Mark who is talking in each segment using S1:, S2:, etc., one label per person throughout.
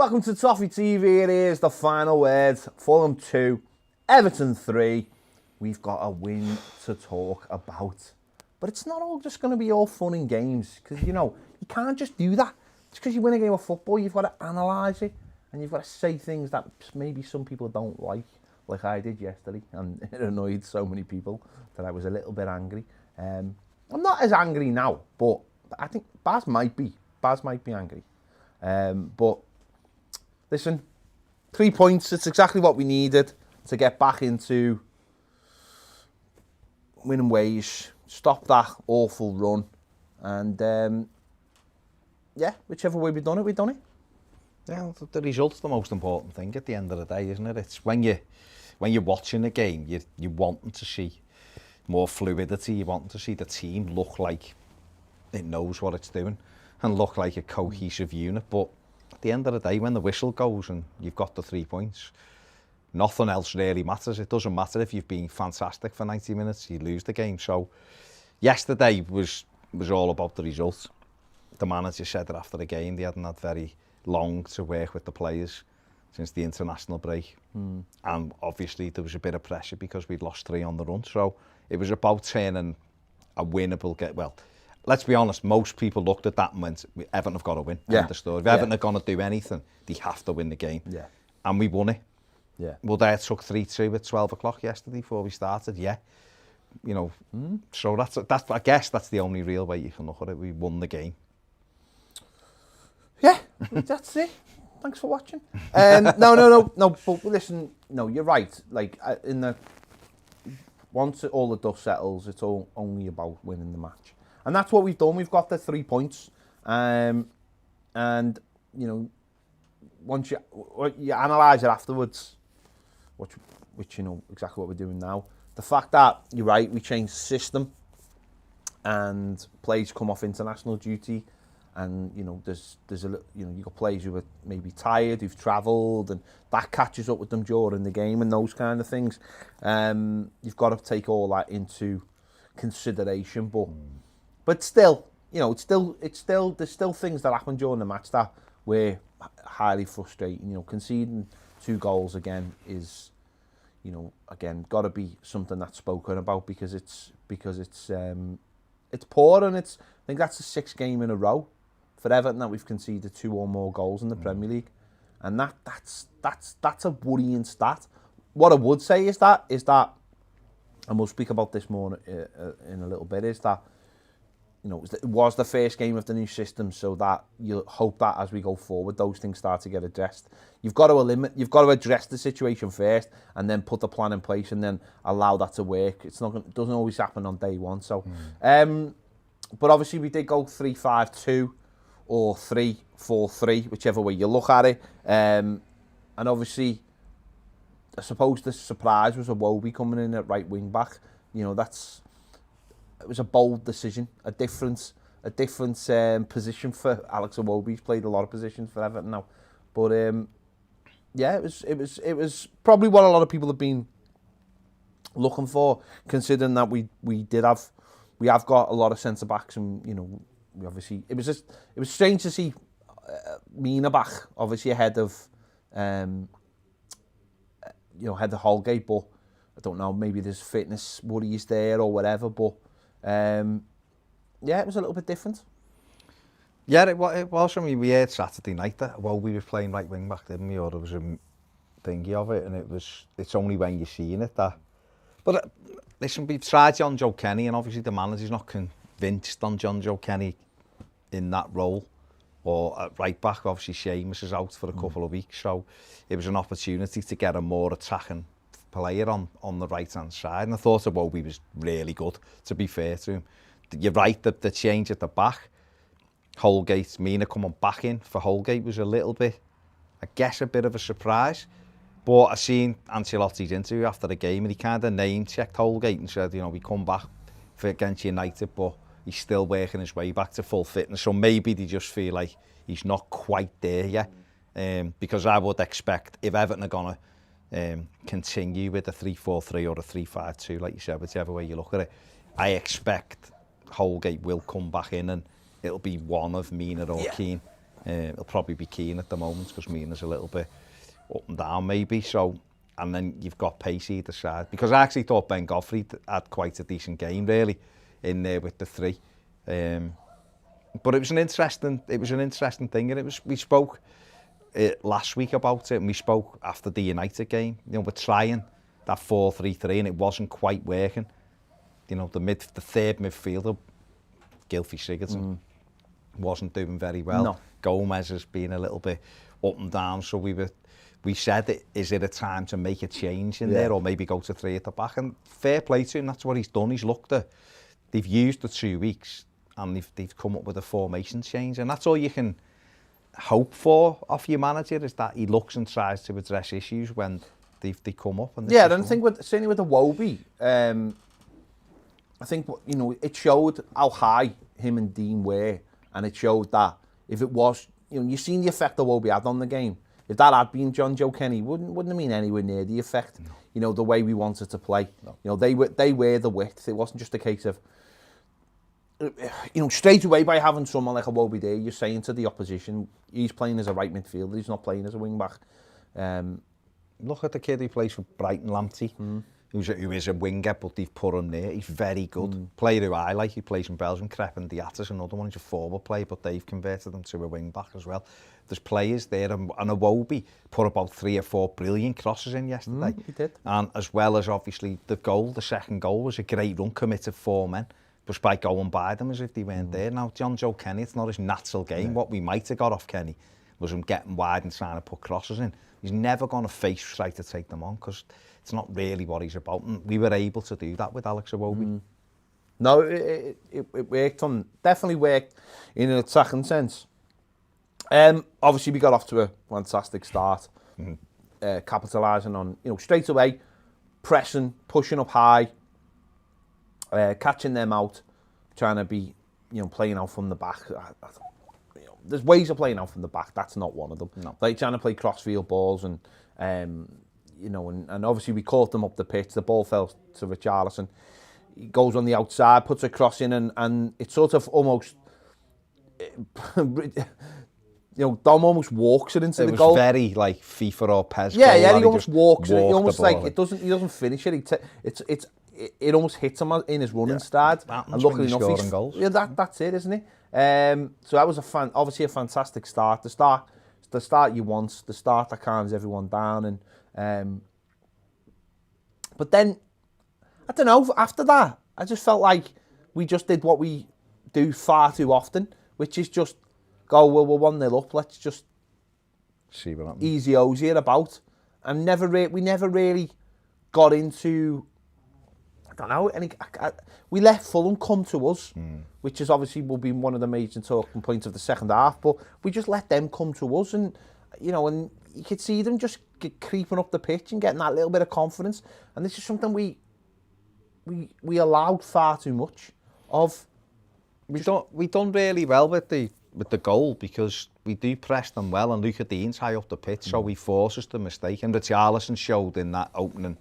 S1: Welcome to Toffee TV. It is the final word. Fulham 2, Everton 3. We've got a win to talk about. But it's not all just going to be all fun and games. Because, you can't just do that. Just because you win a game of football, you've got to analyse it. And you've got to say things that maybe some people don't like I did yesterday. And it annoyed so many people that I was a little bit angry. I'm not as angry now, but I think Baz might be. Baz might be angry. But listen, 3 points, it's exactly what we needed to get back into winning ways, stop that awful run, and whichever way we've done it, we've done it.
S2: Yeah, the result's the most important thing at the end of the day, isn't it? It's when you're watching a game, you want to see more fluidity, you want to see the team look like it knows what it's doing and look like a cohesive unit, but at the end of the day, when the whistle goes and you've got the 3 points, nothing else really matters. It doesn't matter if you've been fantastic for 90 minutes, you lose the game. So yesterday was all about the results. The manager said that after the game, they hadn't had very long to work with the players since the international break. And obviously there was a bit of pressure because we'd lost 3 on the run. So it was about turning a winnable game. Well, let's be honest, most people looked at that and went, Everton have got to win. End of story. If Everton are going to do anything, they have to win the game.
S1: Yeah.
S2: And we won it.
S1: Yeah.
S2: Well, they took 3-2 at 12 o'clock yesterday before we started. Yeah. So that's I guess that's the only real way you can look at it. We won the game.
S1: Yeah, that's it. Thanks for watching. No. But listen, no, you're right. Like once all the dust settles, it's all only about winning the match. And that's what we've done. We've got the 3 points. And, once you analyse it afterwards, which you know exactly what we're doing now, the fact that, you're right, we changed the system and players come off international duty and, there's a you've got players who are maybe tired, who've travelled, and that catches up with them during the game and those kind of things. You've got to take all that into consideration, but still, there's still things that happen during the match that were highly frustrating. Conceding 2 goals again is, again, got to be something that's spoken about because it's poor, and I think that's the 6th game in a row for Everton that we've conceded 2 or more goals in the Premier League, and that's a worrying stat. What I would say is that, and we'll speak about this more in a little bit, is that it was the first game of the new system, so that you'll hope that as we go forward, those things start to get addressed. You've got to address the situation first, and then put the plan in place, and then allow that to work. It doesn't always happen on day one. So, but obviously we did go 3-5-2 or 3-4-3, whichever way you look at it. And obviously, I suppose the surprise was Iwobi coming in at right wing back. It was a bold decision, a different position for Alex Iwobi. He's played a lot of positions for Everton now, but it was probably what a lot of people have been looking for, considering that we have got a lot of centre backs, and we obviously it was strange to see Mina back, obviously ahead of Holgate, but I don't know, maybe there's fitness worries there or whatever, but. It was a little bit different.
S2: Yeah, it was. I mean, we heard Saturday night that we were playing right wing back, didn't we? Or there was a thingy of it, and it's only when you're seeing it that. But listen, we've tried John Joe Kenny, and obviously the manager's not convinced on John Joe Kenny in that role, or at right back. Obviously, Seamus is out for a couple of weeks, so it was an opportunity to get a more attacking player on the right hand side, and I thought Iwobi was really good, to be fair to him. You're right that the change at the back, Holgate, Mina coming back in for Holgate was a little bit, I guess, a bit of a surprise. But I seen Ancelotti's interview after the game, and he kind of name checked Holgate and said, we come back against United, but he's still working his way back to full fitness. So maybe they just feel like he's not quite there yet, because I would expect if Everton are gonna continue with a 3-4-3 or a 3-5-2, like you said, whichever way you look at it, I expect Holgate will come back in and it'll be one of Mina or Keane He'll probably be keen at the moment because Mina's a little bit up and down maybe. So, and then you've got pace either side. Because I actually thought Ben Godfrey had quite a decent game really in there with the 3. But it was an interesting thing, and we spoke last week about it, and we spoke after the United game. You know, we're trying that 4-3-3, and it wasn't quite working. You know, the third midfielder, Gylfi Sigurdsson, wasn't doing very well.
S1: No.
S2: Gomez has been a little bit up and down, so we said, is it a time to make a change in there, or maybe go to 3 at the back? And fair play to him, that's what he's done. He's looked at, they've used the 2 weeks, and they've come up with a formation change, and that's all you can hope for off your manager, is that he looks and tries to address issues when they come up. And
S1: yeah, and I think certainly with the Wobie, I think, you know, it showed how high him and Dean were, and it showed that if it was, you know, you've seen the effect the Wobie had on the game. If that had been John Joe Kenny, wouldn't have been anywhere near the effect. No. You know, the way we wanted to play. No. You know, they were the width. It wasn't just a case of, you know, straight away by having someone like a Wobie there, you're saying to the opposition, he's playing as a right midfielder, he's not playing as a wing back.
S2: Look at the kid who plays for Brighton, Lamptey, who is a winger, but they've put him there. He's very good. Player who I like, he plays in Belgium. Crepin Diatta's another one, he's a forward player, but they've converted him to a wing back as well. There's players there, and Wobie put about 3 or 4 brilliant crosses in yesterday.
S1: He did.
S2: And as well as obviously the goal, the second goal was a great run, committed 4 men. Just by going by them as if they weren't there. Now, John Joe Kenny, it's not his natural game. Yeah. What we might have got off Kenny was him getting wide and trying to put crosses in. He's never going to face try to take them on, because it's not really what he's about. And we were able to do that with Alex Iwobi.
S1: No, it worked definitely worked in an attacking sense. Obviously, we got off to a fantastic start, capitalising on, you know, straight away, pressing, pushing up high, catching them out, trying to be, you know, playing out from the back. You know, there's ways of playing out from the back. That's not one of them. No. Like trying to play crossfield balls, and you know, and obviously we caught them up the pitch. The ball fell to Richarlison. He goes on the outside, puts a cross in, and it's sort of almost, you know, Dom almost walks it into the goal.
S2: It was very like FIFA or PES.
S1: Yeah, he almost walks it. He almost like he doesn't finish it. It almost hits him in his running start. And luckily enough, he's goals. Yeah, that's it, isn't it? So that was obviously a fantastic start. The start you want, the start that calms everyone down, and but then I don't know. After that, I just felt like we just did what we do far too often, which is just go, well, we're 1-0 up. Let's just
S2: see what happens.
S1: Easy Ozy it about, and we never really got into. I don't know. We let Fulham come to us, which is obviously will be one of the major talking points of the second half. But we just let them come to us, and you know, and you could see them just creeping up the pitch and getting that little bit of confidence. And this is something we allowed far too much of.
S2: We done really well with the goal, because we do press them well, and Luca Dean's high up the pitch, so we force us the mistake. And Richarlison showed in that opening,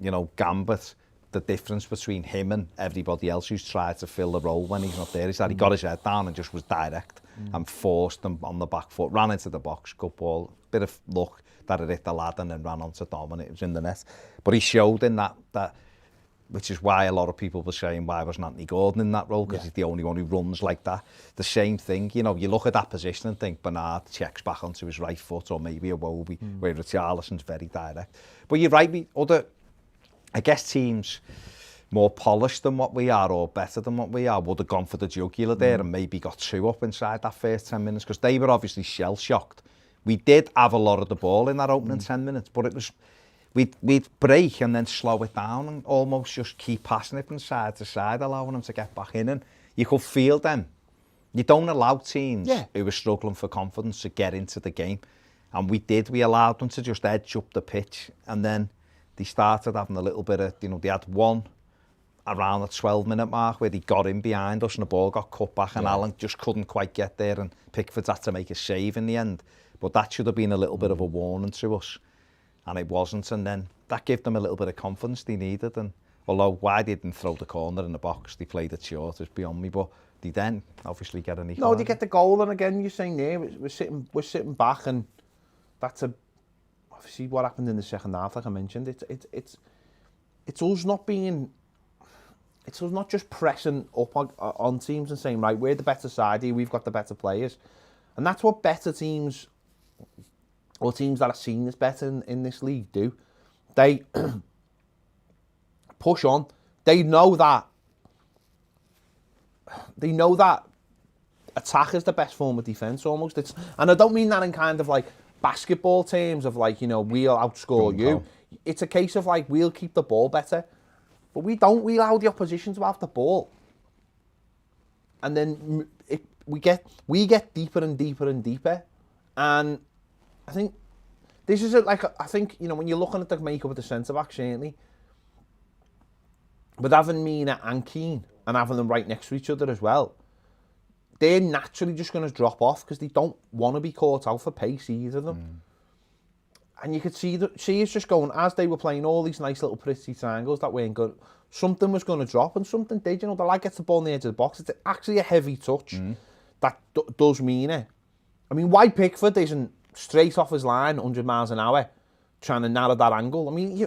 S2: you know, gambit, the difference between him and everybody else who's tried to fill the role when he's not there is that he got his head down and just was direct and forced them on the back foot, ran into the box, good ball, bit of luck that it hit the lad and then ran onto Dom and it was in the net. But he showed in that which is why a lot of people were saying, why wasn't Anthony Gordon in that role? Because he's the only one who runs like that. The same thing, you know, you look at that position and think Bernard checks back onto his right foot, or maybe a Wobie, where Richarlison's very direct. But you're right, I guess teams more polished than what we are, or better than what we are, would have gone for the jugular there and maybe got 2 up inside that first 10 minutes, because they were obviously shell-shocked. We did have a lot of the ball in that opening 10 minutes, but it was we'd break and then slow it down and almost just keep passing it from side to side, allowing them to get back in, and you could feel them. You don't allow teams who are struggling for confidence to get into the game, and we allowed them to just edge up the pitch, and then they started having a little bit of, you know, they had one around the 12-minute mark where they got in behind us and the ball got cut back, and Allen just couldn't quite get there, and Pickford had to make a save in the end. But that should have been a little bit of a warning to us, and it wasn't. And then that gave them a little bit of confidence they needed. And although why they didn't throw the corner in the box, they played it short, is beyond me. But they then obviously get an
S1: No, they get the goal, and again, you're saying there, we're sitting back, and that's obviously what happened in the second half, like I mentioned. It's us not being, it's us not just pressing up on teams and saying, right, we're the better side here, we've got the better players. And that's what better teams, or teams that are seen as better in this league do. They push on. They know that attack is the best form of defence almost. And I don't mean that in kind of like basketball terms of like, we'll outscore you. It's a case of like, we'll keep the ball better. But we allow the opposition to have the ball. And then we get deeper and deeper and deeper. And I think this is when you're looking at the makeup of the centre-back, certainly, but having Mina and Keane and having them right next to each other as well, they're naturally just going to drop off because they don't want to be caught out for pace, either of them. And you could see it's just going, as they were playing all these nice little pretty triangles that weren't good, something was going to drop, and something did. The lad gets the ball on the edge of the box. It's actually a heavy touch that does mean it. I mean, why Pickford isn't straight off his line, 100 miles an hour, trying to narrow that angle? I mean,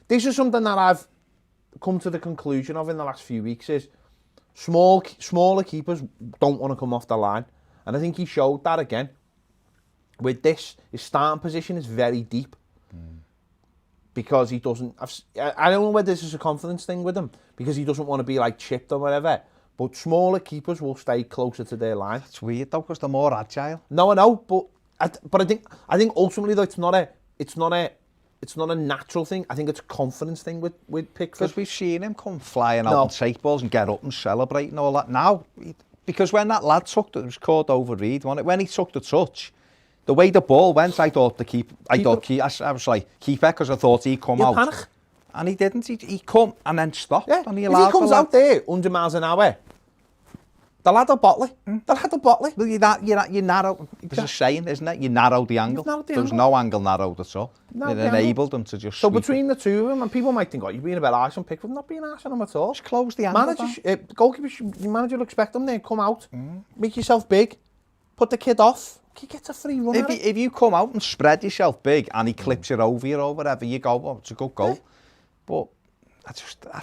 S1: this is something that I've come to the conclusion of in the last few weeks is smaller keepers don't want to come off the line. And I think he showed that again. With this, his starting position is very deep because he doesn't. I don't know whether this is a confidence thing with him because he doesn't want to be like chipped or whatever. But smaller keepers will stay closer to their line.
S2: It's weird though because they're more agile.
S1: No, I know, but I think ultimately though it's not a natural thing. I think it's a confidence thing with Pickford.
S2: Because we've seen him come flying out and take balls and get up and celebrate and all that. Now, because when that lad took it was called overread. When he took the touch. The way the ball went, I was like, keeper, because I thought he'd come out.
S1: Panic.
S2: And he didn't. He come and then stopped.
S1: Yeah.
S2: And he
S1: if he comes out there 100 miles an hour, the lad will bottle it. The lad will bottle it.
S2: Well, you narrow. There's a saying, isn't it? You narrow the angle. There was no angle narrowed at all. It enabled them to just.
S1: So between the two of them, and people might think, you're being a bit harsh on Pickford. Not being harsh on him at all.
S2: Just close the angle.
S1: Goalkeepers, manager will expect them there. Come out, make yourself big, put the kid off. He gets a free run.
S2: If you come out and spread yourself big and he clips it over you or whatever, you go, it's a good goal. Yeah.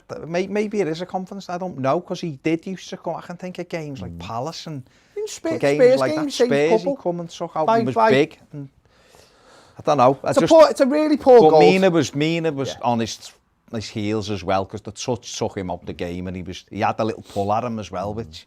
S2: But maybe it is a confidence, I don't know, because he did used to come. I can think of games like Palace and
S1: Spurs
S2: like that. Spurs, he come and took out and was big. And I don't know.
S1: It's a really poor goal.
S2: But Mina was on his heels as well, because the touch took him out the game, and he had a little pull at him as well, which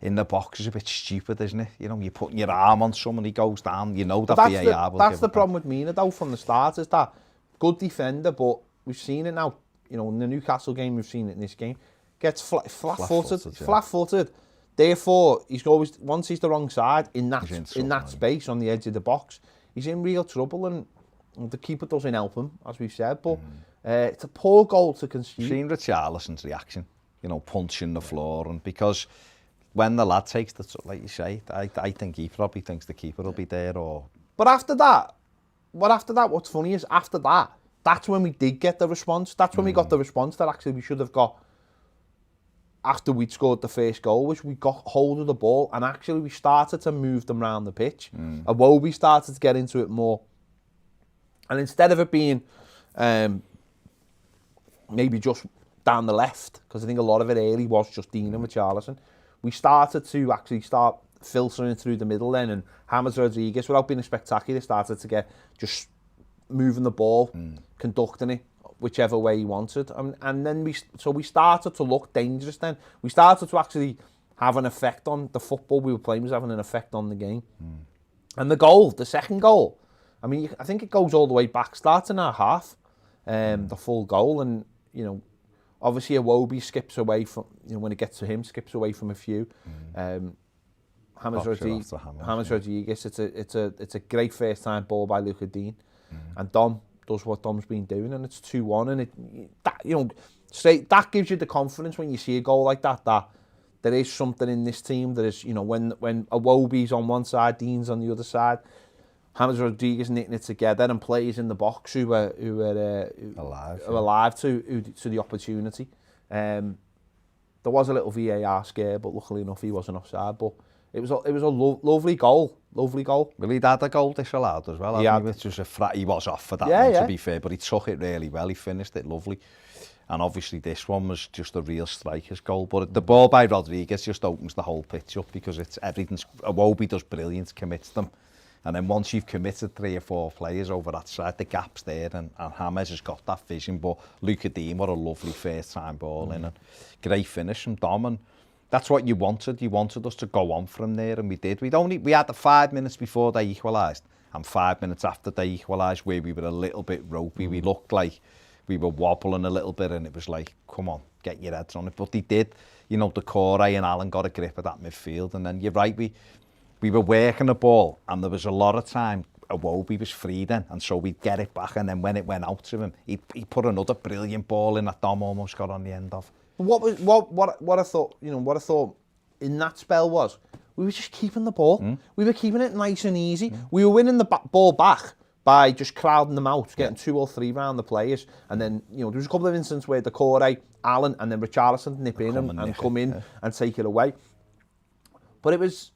S2: in the box is a bit stupid, isn't it? You're putting your arm on someone, he goes down, that VAR will
S1: That's the problem with Mina, though, from the start, is that good defender, but we've seen it now, in the Newcastle game, we've seen it in this game, gets flat-footed. Therefore, he's always, once he's the wrong side, in that space on the edge of the box, he's in real trouble, and the keeper doesn't help him, as we've said, but it's a poor goal to concede.
S2: Seen Richarlison's reaction, punching the floor, and because when the lad takes the, like you say, I think he probably thinks the keeper will be there.
S1: But after that, what's funny is after that, that's when we did get the response. That's when we got the response that actually we should have got after we'd scored the first goal, which we got hold of the ball and actually we started to move them around the pitch. Iwobi started to get into it more. And instead of it being maybe just down the left, because I think a lot of it early was just Dean and Richarlison, we started to actually start filtering through the middle then, and James Rodriguez, without being spectacular, started to get just moving the ball, conducting it whichever way he wanted, and then we started to look dangerous. Then we started to actually have an effect on the football we were playing, was having an effect on the game. And the second goal, I mean, I think it goes all the way back, starting our half, the full goal, and obviously Iwobi skips away from, when it gets to him, skips away from a few. James Rodriguez, it's a great first time ball by Luca Dean, and Dom does what Dom's been doing, and it's 2-1, and that gives you the confidence when you see a goal like that there is something in this team. There is, when Iwobi's on one side, Dean's on the other side, James Rodriguez knitting it together, and players in the box who are alive to the opportunity. there was a little VAR scare, but luckily enough he wasn't offside. But it was a lovely goal. Well,
S2: he'd had a goal disallowed as well, which was he was off for that one, to be fair, but he took it really well. He finished it lovely. And obviously this one was just a real striker's goal. But the ball by Rodriguez just opens the whole pitch up because everything's... Iwobi does brilliant, commits them. And then once you've committed 3 or 4 players over that side, the gap's there, and James has got that vision. But Luca Dean, what a lovely first-time ball in, and great finish from Dom. And that's what you wanted. You wanted us to go on from there, and we did. We had the 5 minutes before they equalised, and 5 minutes after they equalised, where we were a little bit ropey. We looked like we were wobbling a little bit, and it was like, come on, get your heads on it. But they did. You know, Decore and Allen got a grip of that midfield, and then you're right, we were working the ball, and there was a lot of time Iwobi was free then, and so we'd get it back, and then when it went out to him, he put another brilliant ball in that Dom almost got on the end of.
S1: What I thought, what I thought in that spell was, we were just keeping the ball. We were keeping it nice and easy. We were winning the ball back by just crowding them out, getting 2 or 3 round the players, and then there was a couple of instances where Decore, Allen, and then Richarlison nip in and come in and take it away. But it was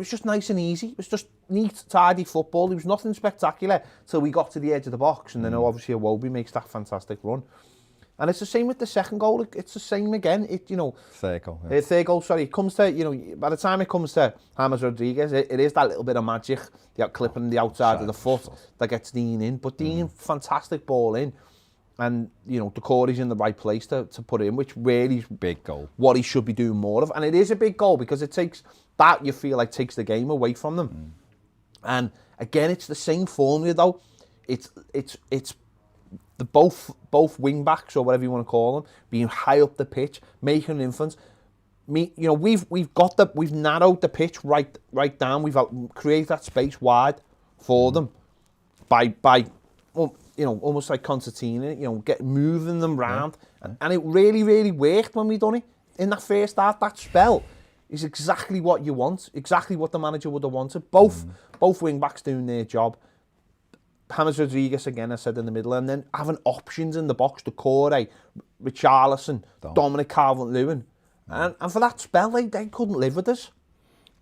S1: just nice and easy. It was just neat, tidy football. There was nothing spectacular till we got to the edge of the box, and then obviously Iwobi makes that fantastic run. And it's the same with the second goal. It's the same again.
S2: Third goal. Yeah.
S1: Third goal. Sorry, it comes to by the time it comes to James Rodriguez, it is that little bit of magic, the clipping the outside of the foot that gets Dean in. But Dean, fantastic ball in, and Decore's in the right place to put it in, which really is
S2: big goal. What
S1: he should be doing more of, and it is a big goal because it takes that you feel like takes the game away from them. And again, it's the same formula though. It's the both wing backs or whatever you want to call them being high up the pitch, making an influence. We've narrowed the pitch right down. We've created that space wide for them by almost like concertina, moving them round, and it really, really worked when we done it in that first half. That spell is exactly what you want, exactly what the manager would have wanted. Both wing backs doing their job. James Rodriguez again, I said, in the middle, and then having options in the box, Decore, Richarlison, Dominic Calvert-Lewin, and for that spell, they couldn't live with us.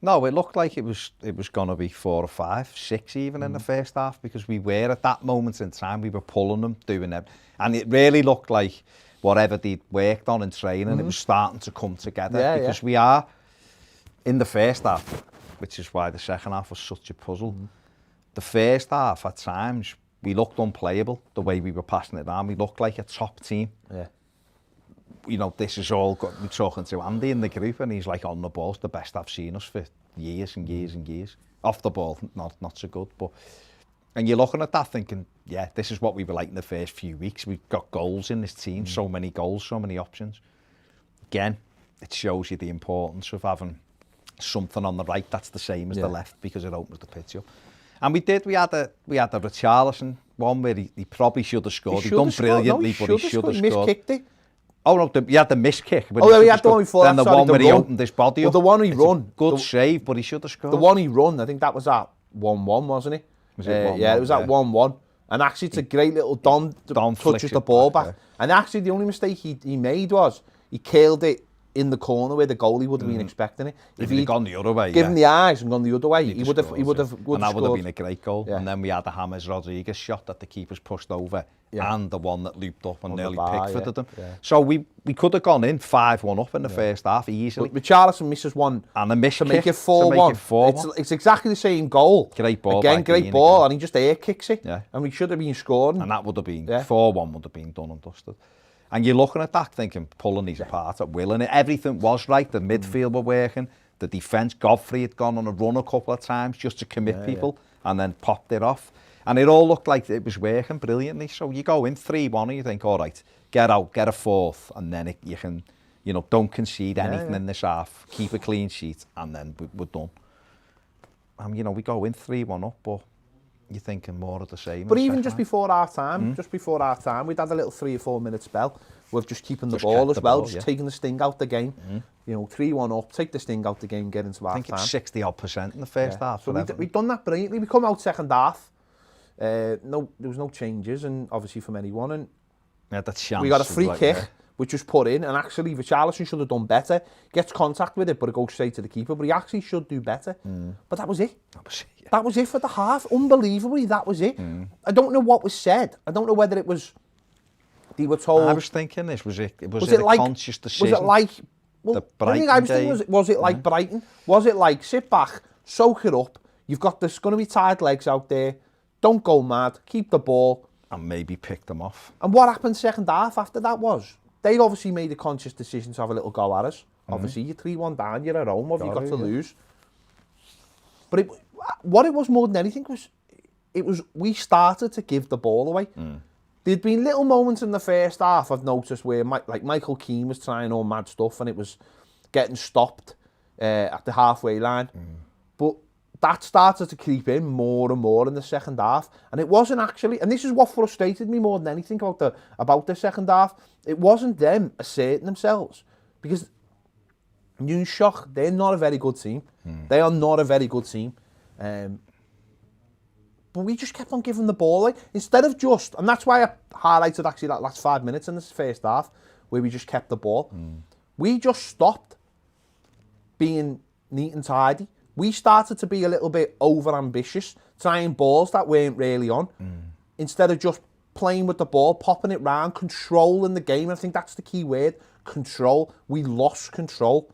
S2: No, it looked like it was going to be 4 or 5, 6 even in the first half, because we were at that moment in time, we were pulling them, doing them, and it really looked like whatever they'd worked on in training, it was starting to come together, because we are in the first half, which is why the second half was such a puzzle. The first half, at times, we looked unplayable, the way we were passing it around. We looked like a top team. Yeah. This is all, we're talking to Andy in the group, and he's like, on the ball, it's the best I've seen us for years and years and years. Off the ball, not so good. And you're looking at that thinking, yeah, this is what we were like in the first few weeks. We've got goals in this team, so many goals, so many options. Again, it shows you the importance of having something on the right that's the same as the left, because it opens the pitch up. And we had a Richarlison one where he probably should have scored. He done brilliantly, but he should have scored.
S1: Miskicked it.
S2: Oh no, he had the miss kick.
S1: He had the one before.
S2: Then the one where he opened his body up.
S1: The one he run.
S2: Good save, but he should have scored.
S1: The one he run, I think that was at 1-1, wasn't it?
S2: Was it 1-1?
S1: Yeah, it was at 1-1. And actually, it's a great little Dom touches the ball back. And actually, the only mistake he made was he killed it in the corner where the goalie would have been expecting it.
S2: If he'd gone the other way,
S1: given the eyes and gone the other way, he would have
S2: and that would have
S1: scored.
S2: been a great goal. Yeah. And then we had the James Rodriguez shot that the keeper's pushed over, and the one that looped up and nearly Pickforded them. Yeah. So we could have gone in 5-1 up in the first half easily.
S1: But Richarlison misses one
S2: and a miss
S1: to make it 4-1. It's exactly the same goal.
S2: Great ball.
S1: Again, great ball, and he just air kicks it.
S2: Yeah.
S1: And we should have been scoring.
S2: And that would have been 4-1 would have been done and dusted. And you're looking at that thinking, pulling these apart at will, and everything was right. The midfield were working, the defence, Godfrey had gone on a run a couple of times just to commit people, and then popped it off. And it all looked like it was working brilliantly. So you go in 3-1 and you think, all right, get out, get a fourth, and then you can, don't concede anything in this half, keep a clean sheet, and then we're done. And, we go in 3-1 up, but you're thinking more of the same.
S1: But even just before our time, we'd had a little 3 or 4 minute spell with just keeping the ball as well, just taking the sting out the game. 3-1 up, take the sting out the game, get into our time.
S2: I think it's 60% in the first half.
S1: So we'd done that brilliantly. We come out second half. There was no changes, and obviously from anyone. And
S2: that chance
S1: we got a free kick which was put in, and actually Richarlison should have done better. Gets contact with it, but it goes straight to the keeper, but he actually should do better. But that was it. That was it for the half. Unbelievably, that was it. I don't know what was said. I don't know whether it was, they were told...
S2: I was thinking this, was it a
S1: like,
S2: conscious decision?
S1: Was it like... Well,
S2: the Brighton
S1: I was thinking, was it like Brighton? Was it like, sit back, soak it up, you've got, there's going to be tired legs out there, don't go mad, keep the ball.
S2: And maybe pick them off.
S1: And what happened second half after that was, they obviously made a conscious decision to have a little go at us. Obviously, you're 3-1 down, you're at home, what have you got to lose? But what it was more than anything was, we started to give the ball away. There'd been little moments in the first half I've noticed where like Michael Keane was trying all mad stuff and it was getting stopped at the halfway line. But that started to creep in more and more in the second half. And it wasn't actually, and this is what frustrated me more than anything about the second half, it wasn't them asserting themselves. Because Newshock, they're not a very good team. They are not a very good team. But we just kept on giving the ball away. Instead of just, and that's why I highlighted actually that last 5 minutes in this first half, where we just kept the ball. We just stopped being neat and tidy. We started to be a little bit over-ambitious, trying balls that weren't really on, instead of just playing with the ball, popping it round, controlling the game. I think that's the key word, control. We lost control.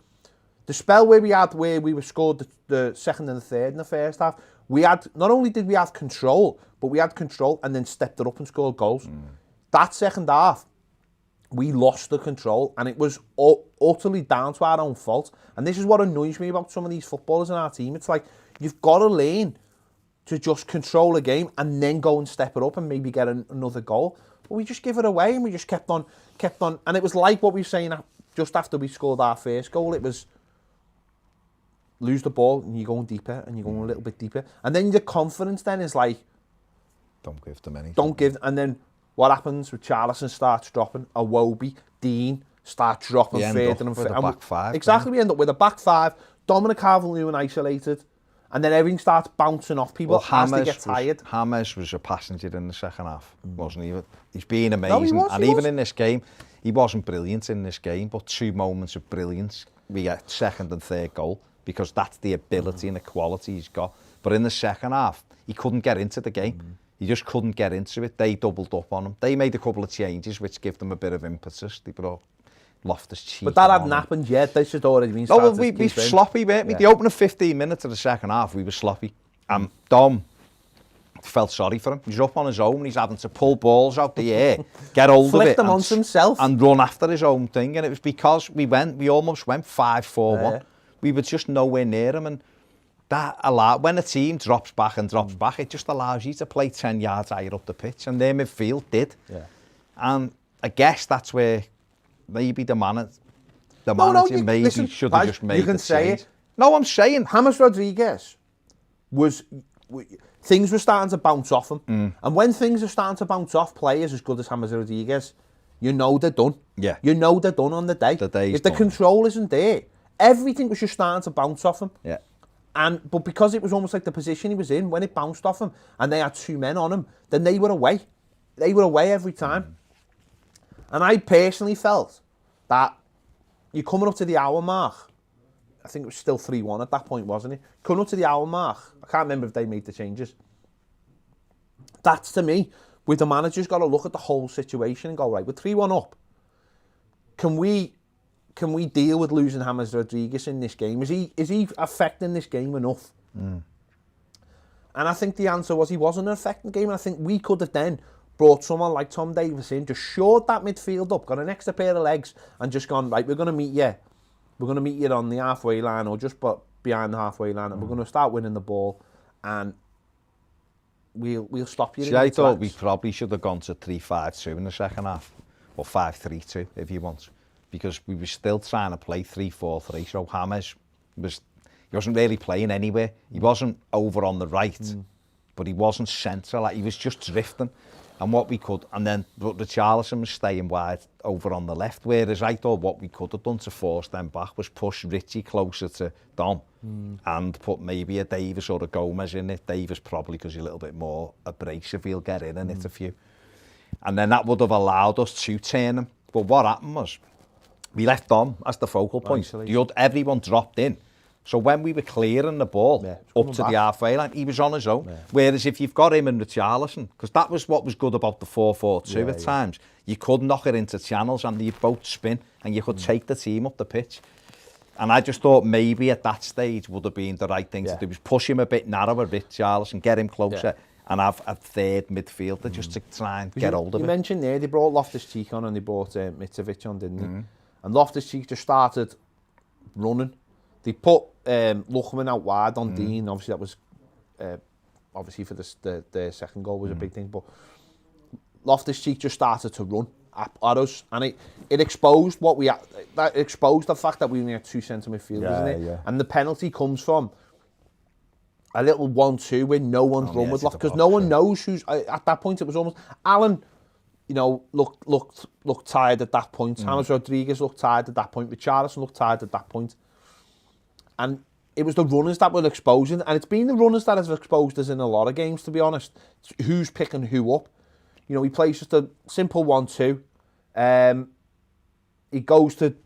S1: The spell where we were scored the second and the third in the first half, we had, not only did we have control, but we had control and then stepped it up and scored goals. That second half, we lost the control and it was utterly down to our own fault. And this is what annoys me about some of these footballers in our team. It's like, you've got to learn to just control a game and then go and step it up and maybe get another goal. But we just give it away and we just kept on. And it was like what we were saying just after we scored our first goal. It was, lose the ball and you're going deeper and you're going a little bit deeper. And then the confidence then is like...
S2: Don't give them anything.
S1: Don't give... And then what happens with Richarlison starts dropping, Iwobi, Dean start dropping further and further.
S2: Back five.
S1: Exactly, we end up with a back five, Dominic Calvert-Lewin isolated, and then everything starts bouncing off people as they get tired.
S2: James was a passenger in the second half, wasn't he? He's been amazing. No, he was. In this game, he wasn't brilliant in this game, but 2 moments of brilliance. We get second and third goal, because that's the ability and the quality he's got. But in the second half, he couldn't get into the game. He just couldn't get into it. They doubled up on him. They made a couple of changes, which gave them a bit of impetus. They brought Loftus-Cheek.
S1: But that hadn't happened yet. They should already been started.
S2: No, well, we were sloppy, weren't we? The opening 15 minutes of the second half, we were sloppy. Dom felt sorry for him. He's up on his own. He's having to pull balls out the air, get hold of it,
S1: them onto himself,
S2: and run after his own thing. And it was because we almost went 5-4-1. We were just nowhere near him, and that when a team drops back, it just allows you to play 10 yards higher up the pitch, and their midfield did. And I guess that's where maybe the manager should have just made the change. You can say it. No, I'm saying
S1: James Rodriguez things were starting to bounce off him, and when things are starting to bounce off players as good as James Rodriguez, you know they're done. You know they're done on the day. If the control isn't there, everything was just starting to bounce off him. But because it was almost like the position he was in, when it bounced off him and they had 2 men on him, then they were away. They were away every time. And I personally felt that you're coming up to the hour mark. I think it was still 3-1 at that point, wasn't it? Coming up to the hour mark. I can't remember if they made the changes. That's, to me, where the manager's got to look at the whole situation and go, right, we're 3-1 up. Can we deal with losing James Rodriguez in this game? Is he affecting this game enough? And I think the answer was he wasn't affecting the game. And I think we could have then brought someone like Tom Davies in, just shored that midfield up, got an extra pair of legs, and just gone, right, we're going to meet you. We're going to meet you on the halfway line or just behind the halfway line, and we're going to start winning the ball, and we'll stop you.
S2: See, I thought we probably should have gone to 3-5-2 in the second half, or 5-3-2 if you want. Because we were still trying to play 3-4-3, so James wasn't really playing anywhere. He wasn't over on the right, but he wasn't central. Like, he was just drifting. And what we could, and then Richarlison was staying wide over on the left, whereas I thought what we could have done to force them back was push Richie closer to Dom and put maybe a Davies or a Gomez in it. Davies probably because he's a little bit more abrasive, he'll get in and hit a few. And then that would have allowed us to turn him. But what happened was, we left Dom as the focal point. Everyone dropped in. So when we were clearing the ball up to the halfway line, he was on his own. Yeah. Whereas if you've got him and Richarlison, because that was what was good about the 4-4-2 at times, you could knock it into channels and you both spin and you could take the team up the pitch. And I just thought maybe at that stage would have been the right thing to do, was push him a bit narrower, Richarlison, get him closer and have a third midfielder just to try and get hold of it.
S1: You mentioned there, they brought Loftus-Cheek on and they brought Mitrovic on, didn't they? And Loftus-Cheek just started running. They put Lookman out wide on Dean. Obviously, that was obviously for the second goal was a big thing. But Loftus-Cheek just started to run at us, and it exposed what we had. That exposed the fact that we only had 2 centre midfielders in it. Yeah. And the penalty comes from a little 1-2 where no one's run with Loftus, because no one knows who's at that point. It was almost Alan. You know, looked tired at that point. James Rodriguez looked tired at that point. Richarlison looked tired at that point. And it was the runners that were exposing, and it's been the runners that have exposed us in a lot of games, to be honest. It's who's picking who up. You know, he plays just a simple 1-2. He goes to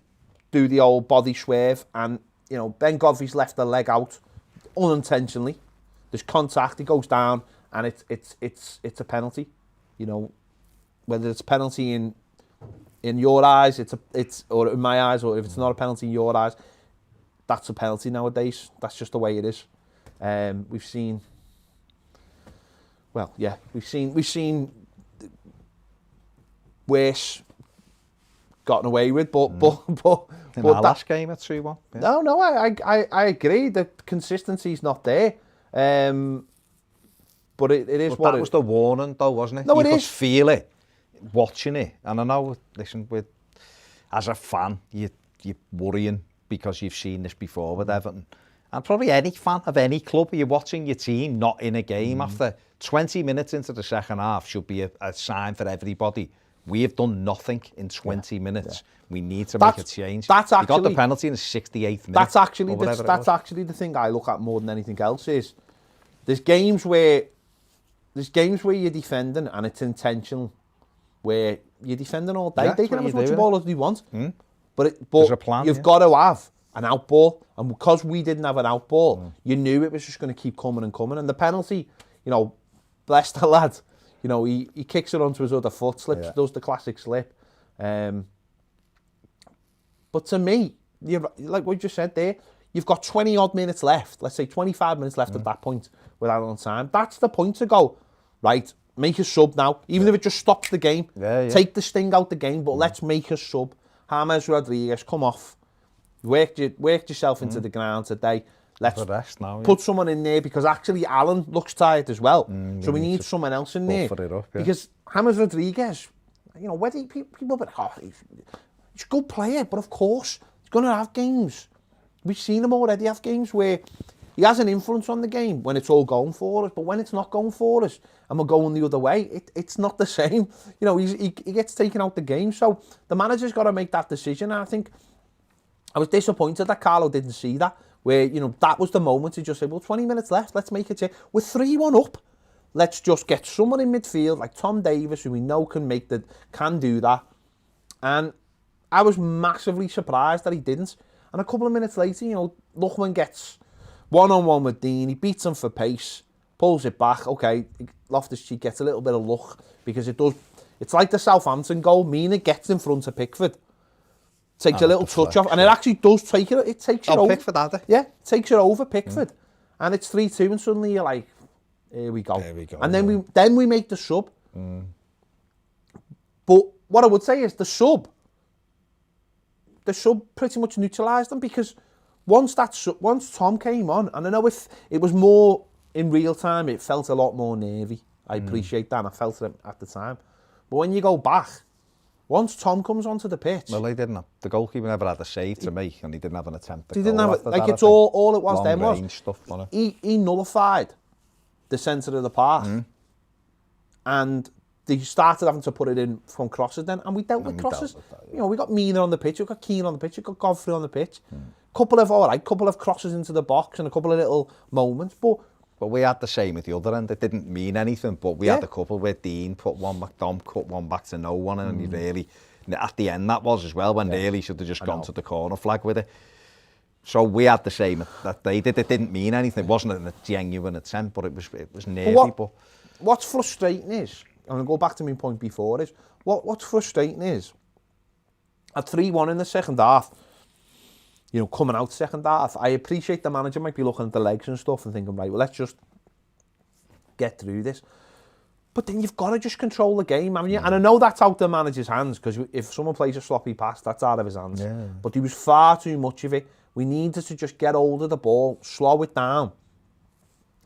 S1: do the old body swerve, and, you know, Ben Godfrey's left the leg out unintentionally. There's contact, he goes down, and it's a penalty. You know, whether it's a penalty in your eyes, it's or in my eyes, or if it's not a penalty in your eyes, that's a penalty nowadays. That's just the way it is. We've seen worse gotten away with, but
S2: in our last game at 3-1.
S1: Yeah. No, I agree. The consistency's not there. But it is
S2: but
S1: what
S2: that was the warning, though, wasn't it?
S1: No,
S2: you
S1: could
S2: feel it watching it, and I know. Listen, as a fan, you're worrying because you've seen this before with Everton. And probably any fan of any club, you're watching your team not in a game after 20 minutes into the second half should be a sign for everybody. We have done nothing in 20 minutes. Yeah. We need to make a change.
S1: That's actually,
S2: we got the penalty in the 68th minute.
S1: That's actually the thing I look at more than anything else is there's games where you're defending and it's intentional, where you're defending all day. They can have as much ball as they want. But you've got to have an out ball, and because we didn't have an out ball, you knew it was just going to keep coming and coming. And the penalty, you know, bless the lad, you know, he kicks it onto his other foot, slips, does the classic slip. But to me, like what you just said there, you've got 20 odd minutes left. Let's say 25 minutes left at that point without on time. That's the point to go, right, make a sub now, even if it just stops the game. Take the sting out the game, but let's make a sub. James Rodriguez, come off. Worked yourself into the ground today. Let's put someone in there, because actually Alan looks tired as well. So we need someone else in there. Because James Rodriguez, you know, whether people he's a good player, but of course he's going to have games. We've seen him already have games where he has an influence on the game when it's all going for us, but when it's not going for us and we're going the other way, it's not the same. You know, he gets taken out the game. So the manager's got to make that decision. And I think I was disappointed that Carlo didn't see that, where, you know, that was the moment to just say, well, 20 minutes left, let's make a change. We're 3-1 up. Let's just get someone in midfield like Tom Davies, who we know can do that. And I was massively surprised that he didn't. And a couple of minutes later, you know, Lookman gets one-on-one with Dean. He beats him for pace, pulls it back. Okay, Loftus-Cheek gets a little bit of luck, because it's like the Southampton goal. Mina gets in front of Pickford, takes a little touch off, and it actually does take it. It takes it over.
S2: Pickford had it.
S1: Yeah, it takes it over Pickford, and it's 3-2, and suddenly you're like, here we go. And then we make the sub. But what I would say is the sub pretty much neutralised them, because once Tom came on, and I know if it was more in real time, it felt a lot more nervy. I appreciate that, and I felt it at the time. But when you go back, once Tom comes onto the pitch...
S2: Well, he didn't have... The goalkeeper never had a save to make, and he didn't have an attempt to
S1: He didn't have it. Like, it's all it was then was...
S2: stuff,
S1: he nullified the centre of the park. And they started having to put it in from crosses then, and we dealt with crosses. You know, we got Mina on the pitch, we got Keane on the pitch, we got Godfrey on the pitch. Couple of crosses into the box and a couple of little moments, but
S2: we had the same at the other end. It didn't mean anything, but we had a couple where Dean put one, McDom cut one back to no one, and he really At the end, that was as well, when really should have just gone to the corner flag with it. So we had the same that they did. It didn't mean anything. It wasn't a genuine attempt, but it was nearly.
S1: What's frustrating is, I'm going to go back to my point before, is what's frustrating is, at 3-1 in the second half, you know, coming out second half, I appreciate the manager might be looking at the legs and stuff and thinking, right, well, let's just get through this. But then you've got to just control the game, haven't you? And I know that's out the manager's hands, because if someone plays a sloppy pass, that's out of his hands. Yeah. But there was far too much of it. We needed to just get hold of the ball, slow it down,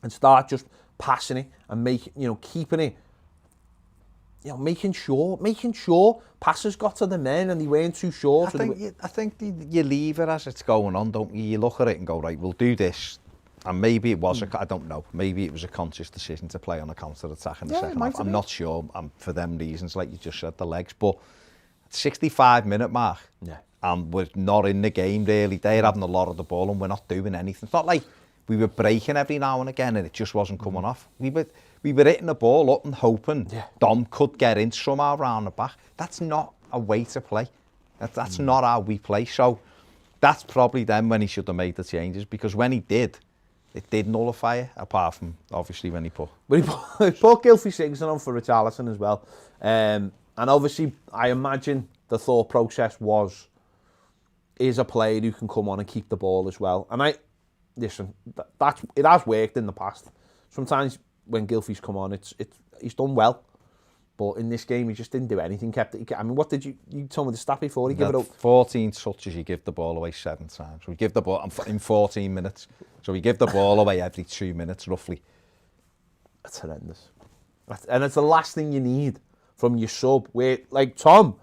S1: and start just passing it and keeping it, making sure passes got to the men and they weren't too short.
S2: I think you leave it as it's going on, don't you? You look at it and go, right, we'll do this. And maybe it was, I don't know, maybe it was a conscious decision to play on a counter-attack in the second half. I'm not sure, for them reasons, like you just said, the legs. But at 65-minute mark, and we're not in the game, really. They're having a lot of the ball and we're not doing anything. It's not like we were breaking every now and again and it just wasn't coming off. We were hitting the ball up and hoping Dom could get in somehow around the back. That's not a way to play. That's not how we play. So that's probably then when he should have made the changes, because when he did, it did nullify it, apart from obviously when he put...
S1: But he put Gylfi Sigurdsson on for Richarlison as well. And obviously, I imagine the thought process was, is a player who can come on and keep the ball as well. And it has worked in the past. Sometimes when Gylfi's come on, he's done well. But in this game, he just didn't do anything. What did you told me the stat before? He gave it up
S2: 14 touches. You give the ball away 7 times. We give the ball in 14 minutes. So we give the ball away every 2 minutes, roughly.
S1: That's horrendous. And it's the last thing you need from your sub. Where, like Tom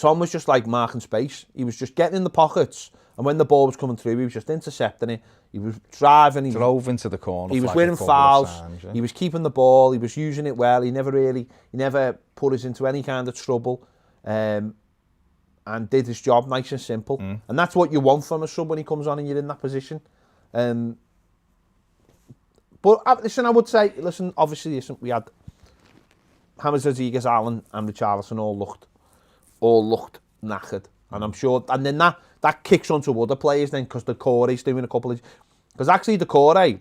S1: was just like marking space. He was just getting in the pockets, and when the ball was coming through, he was just intercepting it. He was driving. He
S2: drove into the corner.
S1: He was winning fouls. He was keeping the ball. He was using it well. He never put us into any kind of trouble, and did his job nice and simple. And that's what you want from a sub when he comes on and you're in that position. But I would say, obviously, we had James Rodriguez, Allen, and Richarlison all looked knackered, and I'm sure. And then that kicks onto other players then, because the Corey's doing a couple of... Because actually the Corey,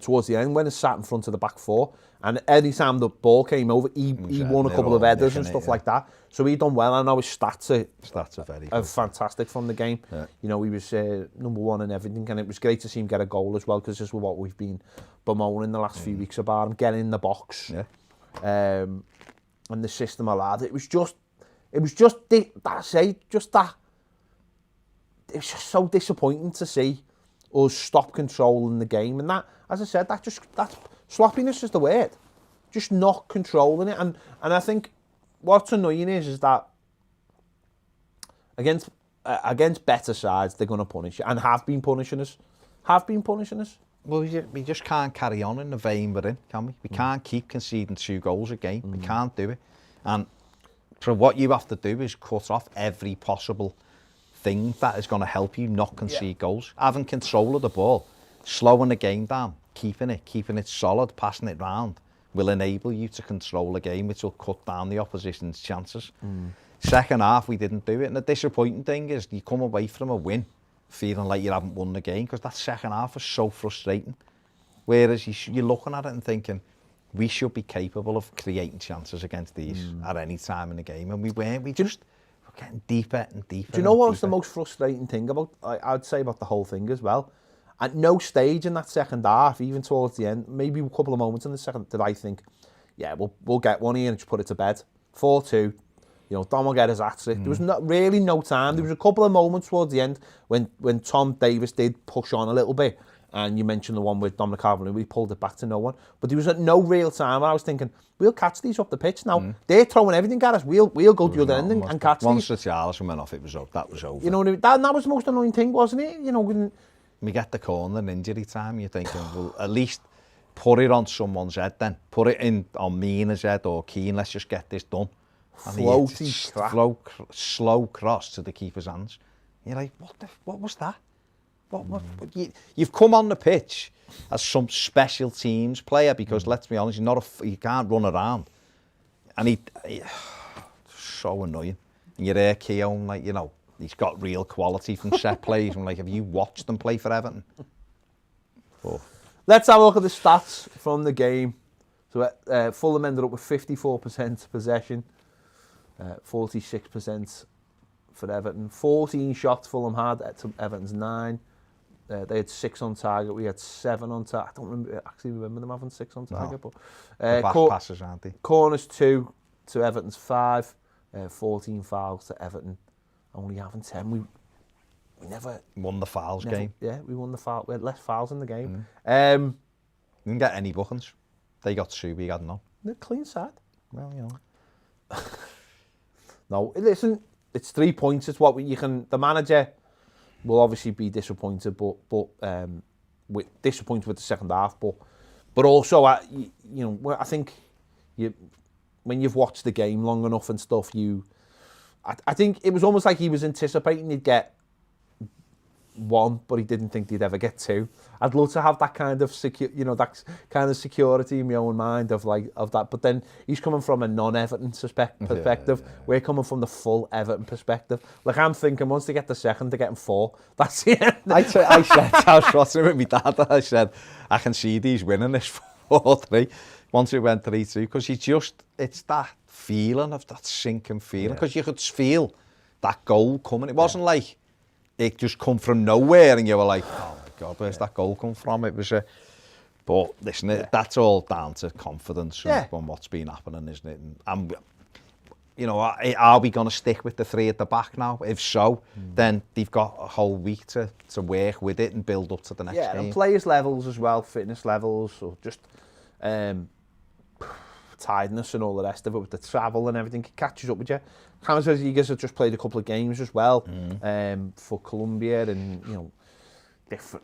S1: towards the end, when he sat in front of the back four, and any time the ball came over, he won a couple of headers and stuff like that. So he done well. I know his stats are very good. Fantastic from the game. Yeah. You know, he was number one in everything, and it was great to see him get a goal as well, because this is what we've been bemoaning the last few weeks about him, getting in the box. Yeah. And the system allowed it. It was just that. It was just so disappointing to see us stop controlling the game, and that, as I said, that sloppiness is the word. Just not controlling it, and I think what's annoying is that against better sides they're going to punish you, and have been punishing us.
S2: Well, we just can't carry on in the vein we're in, can we? We can't keep conceding 2 goals a game. We can't do it, and so what you have to do is cut off every possible thing that is going to help you not concede goals. Having control of the ball, slowing the game down, keeping it solid, passing it round, will enable you to control the game, which will cut down the opposition's chances. Second half, we didn't do it, and the disappointing thing is you come away from a win feeling like you haven't won the game, because that second half was so frustrating. Whereas you're looking at it and thinking, we should be capable of creating chances against these at any time in the game, and we weren't. We're getting deeper and deeper.
S1: Do you know what's the most frustrating thing about, I'd say, about the whole thing as well? At no stage in that second half, even towards the end, maybe a couple of moments in the second, did I think, we'll get one here and just put it to bed. 4-2, Dom will get his hat-trick. There was really no time. There was a couple of moments towards the end when Tom Davies did push on a little bit, and you mentioned the one with Dominic Calvert-Lewin, we pulled it back to no one. But there was at no real time where I was thinking, we'll catch these up the pitch now. They're throwing everything at us. We'll go to the other end and catch these.
S2: Once the Richarlison went off, that was over.
S1: You know what I mean? That was the most annoying thing, wasn't it?
S2: We get the corner in injury time, you're thinking, well, at least put it on someone's head then. Put it on Mina's head or Keane, let's just get this done. Slow cross to the keeper's hands. You're like, what was that? You've come on the pitch as some special teams player, because let's be honest, you can't run around. And so annoying. And you're there, Keown, like, you know, he's got real quality from set plays. I'm like, have you watched them play for Everton? Oh.
S1: Let's have a look at the stats from the game. So Fulham ended up with 54% possession, 46% for Everton. 14 shots Fulham had, Everton's 9. They had 6 on target. We had 7 on target. I don't actually remember them having 6 on target.
S2: No.
S1: But
S2: Back passes, aren't they?
S1: Corners 2 to Everton's 5. 14 fouls to Everton. Only having 10. We never
S2: won the fouls game.
S1: Yeah, we won the foul. We had less fouls in the game.
S2: We didn't get any bookings. They got 2, we had none.
S1: The clean side.
S2: Well, you know.
S1: No, listen, it's 3 points. It's what you can. The manager will obviously be disappointed, disappointed with the second half, but also, you know, I think when you've watched the game long enough and stuff, I think it was almost like he was anticipating he'd get 1, but he didn't think he'd ever get 2. I'd love to have that kind of security in my own mind of that. But then he's coming from a non-Everton perspective. Yeah. We're coming from the full Everton perspective. Like, I'm thinking once they get the second, they're getting 4. That's the end.
S2: I said, I was trusting with my dad. I said, I can see these winning this 4-3 once it went 3-2, because it's that feeling of that sinking feeling, because you could feel that goal coming. It wasn't like it just come from nowhere and you were like, oh my God, where's that goal come from? It was but listen, that's all down to confidence on what's been happening, isn't it? And you know, are we going to stick with the 3 at the back now? If so, then they've got a whole week to work with it and build up to the next game.
S1: And players' levels as well, fitness levels, or just tiredness and all the rest of it with the travel and everything. It catches up with you. James Rodriguez has just played a couple of games as well for Colombia, and different.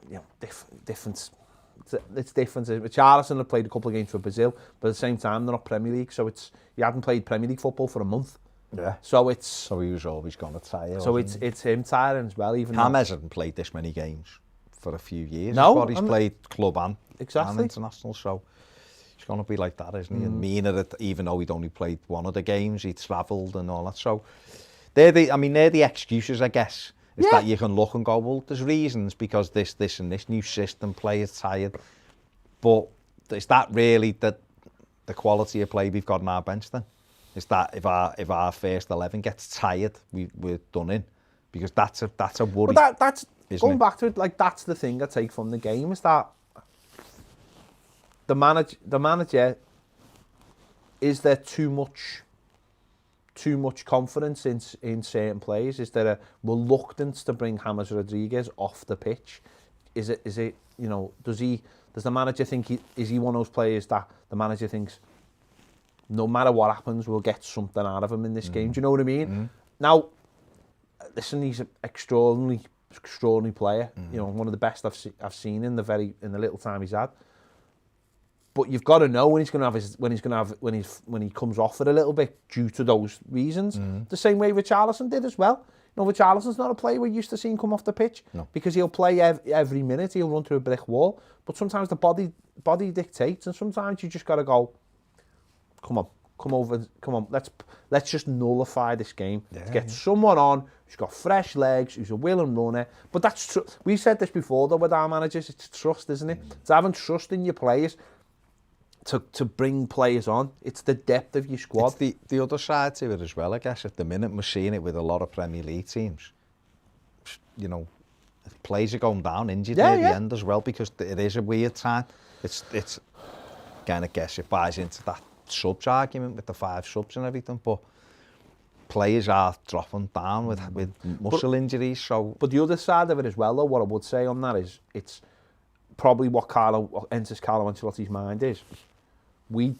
S1: It's different. Richarlison had played a couple of games for Brazil, but at the same time they're not Premier League, so he hadn't played Premier League football for a month.
S2: Yeah.
S1: So
S2: he was always going to tire.
S1: So it's him tiring as well. Even
S2: James hasn't played this many games for a few years.
S1: No,
S2: he's played club and
S1: exactly
S2: international, so. It's going to be like that, isn't he? And Mina, even though he'd only played one of the games, he'd travelled and all that. So they're the excuses, I guess, is that you can look and go, well, there's reasons because this and this new system, players tired. But is that really the quality of play we've got in our bench then? Is that if our first 11 gets tired, we're done in? Because that's a worry.
S1: But that's going back to it, like, that's the thing I take from the game, is that the manager, is there too much confidence in certain players? Is there a reluctance to bring James Rodriguez off the pitch? Is it you know, does the manager think is he one of those players that the manager thinks no matter what happens we'll get something out of him in this game? Do you know what I mean? Now, listen, he's an extraordinary player. You know, one of the best I've seen in the little time he's had. But you've got to know when he comes off it a little bit due to those reasons. The same way Richarlison did as well. You know, Richarlison's not a player we're used to seeing come off the pitch because he'll play every minute. He'll run through a brick wall. But sometimes the body dictates, and sometimes you just got to go, come on, let's just nullify this game. Let's get someone on who's got fresh legs, who's a willing runner. But that's we said this before though with our managers. It's trust, isn't it? It's having trust in your players. To bring players on. It's the depth of your squad.
S2: It's the other side to it as well, I guess. At the minute, we're seeing it with a lot of Premier League teams. You know, players are going down injured near the end as well, because it is a weird time. It's kind of, guess it buys into that subs argument with the 5 subs and everything, but players are dropping down with muscle injuries. So,
S1: but the other side of it as well, though, what I would say on that is it's probably what enters Carlo Ancelotti's mind is. We've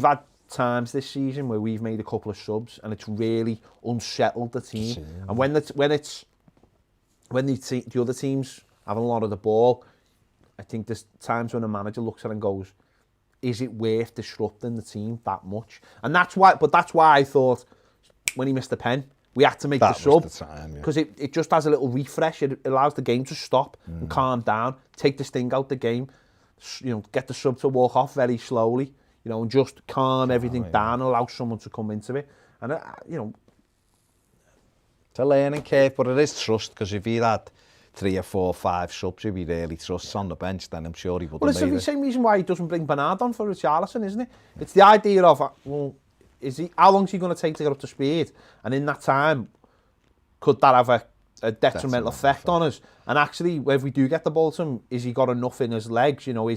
S1: had times this season where we've made a couple of subs and it's really unsettled the team. And when the other teams having a lot of the ball, I think there's times when a manager looks at it and goes, is it worth disrupting the team that much? And that's why I thought when he missed the pen, we had to make the sub, because it just has a little refresh. It allows the game to stop and calm down, take the sting out the game, you know, get the sub to walk off very slowly, you know, and just calm everything down, allow someone to come into it. And, you know...
S2: It's a learning curve, but it is trust, because if he had 3 or 4 or 5 subs he really trusts on the bench, then I'm sure he would have made it.
S1: Well, it's the same reason why he doesn't bring Bernard on for Richarlison, isn't it? It's the idea of, well, how long is he going to take to get up to speed? And in that time, could that have a detrimental effect on us? And actually, if we do get the ball to him, is he got enough in his legs? You know,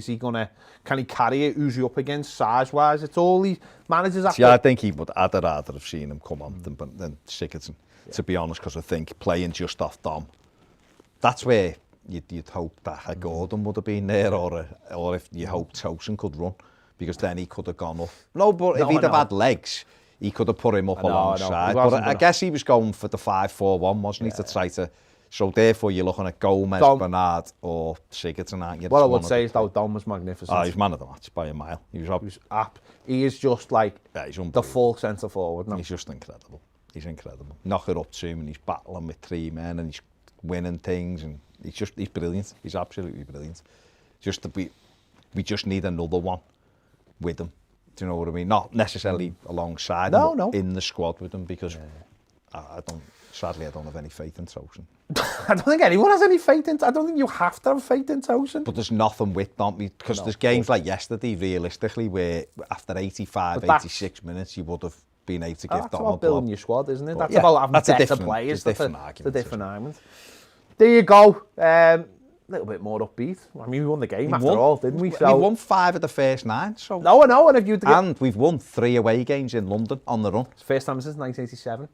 S1: can he carry it? Who's he up against size-wise? It's all these managers have to...
S2: I think he would. I'd rather have seen him come on than Sigurdsson, to be honest, because I think playing just off Dom, that's where you'd hope that a Gordon would have been there, or if you hoped Tosin could run, because then he could have gone up. If he'd have had legs, he could have put him up alongside. But I guess he was going for the 5-4-1, wasn't he, to try to... So therefore, you're looking at Gomez, Bernard, or Sigurdsson, aren't you?
S1: What I would say is that Dom was magnificent.
S2: He's man of the match by a mile.
S1: He is just like the full centre forward now.
S2: He's just incredible. He's incredible. Knock it up to him, and he's battling with 3 men, and he's winning things, and he's brilliant. He's absolutely brilliant. We just need another one with him. Do you know what I mean? Not necessarily alongside him, but in the squad with him, because sadly I don't have any faith in Tosin.
S1: I don't think anyone has any faith in... I don't think you have to have faith in Tosin.
S2: But there's nothing with Dom, because there's games like yesterday, realistically, where after 86 minutes you would have been able to give Dom a blow.
S1: That's about building your squad, isn't it? That's about having better players.
S2: It's a different argument.
S1: It's a different argument. There you go. A little bit more upbeat. I mean, we won the game after all, didn't we?
S2: So, we won 5 of the first 9. So.
S1: No, I know. And
S2: we've won 3 away games in London on the run.
S1: It's the first time since 1987.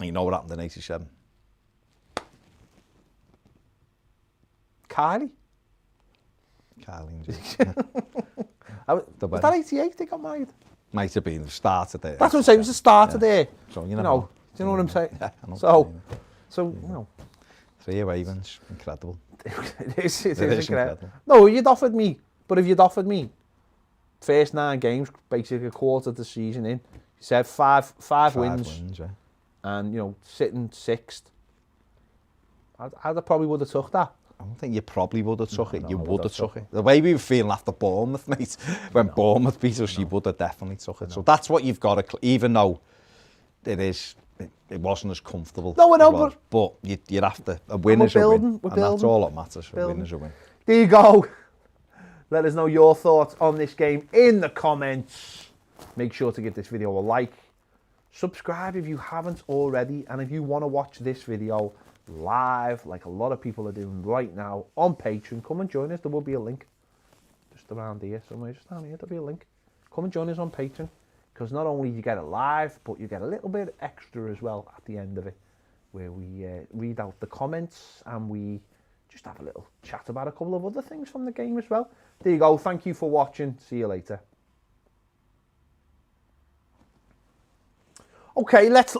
S2: And you know what happened in 87?
S1: Kylie was that 88 they got married?
S2: Might have been the start of there.
S1: That's what I'm saying, it was the start of there.
S2: So,
S1: you know, do you know what I'm saying?
S2: Yeah,
S1: so, you know.
S2: 3 away wins, incredible.
S1: It is incredible. No, if you'd offered me first 9 games, basically a quarter of the season in, you said 5 wins,
S2: yeah.
S1: And, you know, sitting 6th, I probably would have took that.
S2: I don't think you probably would have took it. You would have took it. The way we were feeling after Bournemouth, mate, when Bournemouth beat us, you would have definitely took it. So that's what you've got to... Even though it wasn't as comfortable.
S1: No, I know,
S2: but you'd have to... A win is a win. And that's all that matters. A win is a win.
S1: There you go. Let us know your thoughts on this game in the comments. Make sure to give this video a like. Subscribe if you haven't already. And if you want to watch this video live, like a lot of people are doing right now on Patreon, come and join us. There will be a link just around here somewhere, just down here. There'll be a link. Come and join us on Patreon, because not only do you get it live, but you get a little bit extra as well at the end of it, where we read out the comments and we just have a little chat about a couple of other things from the game as well. There you go. Thank you for watching. See you later. Okay, let's